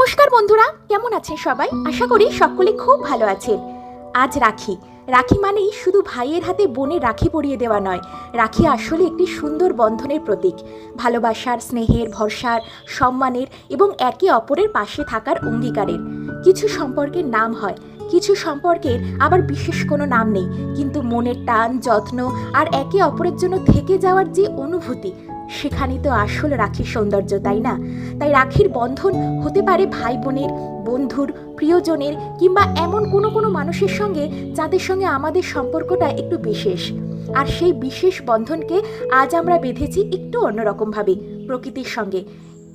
নমস্কার বন্ধুরা, কেমন আছেন সবাই? আশা করি সকলে খুব ভালো আছেন। আজ রাখি। রাখি মানেই শুধু ভাইয়ের হাতে বোনের রাখি পরিয়ে দেওয়া নয়, রাখি আসলে একটি সুন্দর বন্ধনের প্রতীক। ভালোবাসার, স্নেহের, ভরসার, সম্মানের এবং একে অপরের পাশে থাকার অঙ্গীকারের। কিছু সম্পর্কের নাম হয়, কিছু সম্পর্কের আবার বিশেষ কোনো নাম নেই, কিন্তু মনের টান, যত্ন আর একে অপরের জন্য থেকে যাওয়ার যে অনুভূতি, সেখানেই তো আসল রাখির সৌন্দর্য, তাই না? তাই রাখির বন্ধন হতে পারে ভাই বোনের, বন্ধুর, প্রিয়জনের কিংবা এমন কোনো মানুষের সঙ্গে যাদের সঙ্গে আমাদের সম্পর্কটা একটু বিশেষ। আর সেই বিশেষ বন্ধনকে আজ আমরা বেঁধেছি একটু অন্যরকমভাবে, প্রকৃতির সঙ্গে।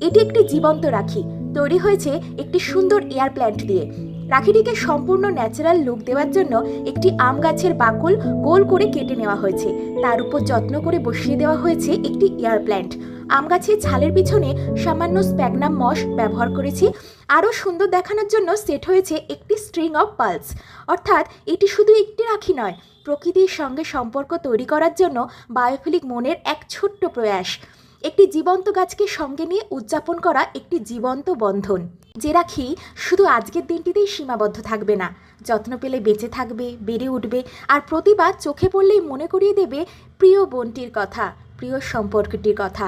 এটি একটি জীবন্ত রাখি, তৈরি হয়েছে একটি সুন্দর এয়ার প্ল্যান্ট দিয়ে। রাখিটিকে সম্পূর্ণ ন্যাচারাল লুক দেওয়ার জন্য একটি আম গাছের বাকল গোল করে কেটে নেওয়া হয়েছে, তার উপর যত্ন করে বসিয়ে দেওয়া হয়েছে একটি এয়ার প্ল্যান্ট। আম গাছের ছালের পিছনে সামান্য স্প্যাগনাম মস ব্যবহার করেছি। আরও সুন্দর দেখানোর জন্য সেট হয়েছে একটি স্ট্রিং অফ পার্লস। অর্থাৎ এটি শুধু একটি রাখি নয়, প্রকৃতির সঙ্গে সম্পর্ক তৈরি করার জন্য বায়োফিলিক মনের এক ছোট্ট প্রয়াস। একটি জীবন্ত গাছকে সঙ্গে নিয়ে উদযাপন করা একটি জীবন্ত বন্ধন, যে রাখি শুধু আজকের দিনটিতেই সীমাবদ্ধ থাকবে না, যত্ন পেলে বেঁচে থাকবে, বেড়ে উঠবে, আর প্রতিবার চোখে পড়লেই মনে করিয়ে দেবে প্রিয় বোনটির কথা, প্রিয় সম্পর্কটির কথা।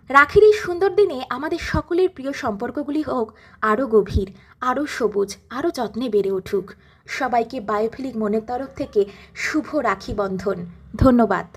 রাখির এই সুন্দর দিনে আমাদের সকলের প্রিয় সম্পর্কগুলি হোক আরও গভীর, আরও সবুজ, আরও যত্নে বেড়ে উঠুক। সবাইকে বায়োফিলিক মনের তরফ থেকে শুভ রাখি বন্ধন। ধন্যবাদ।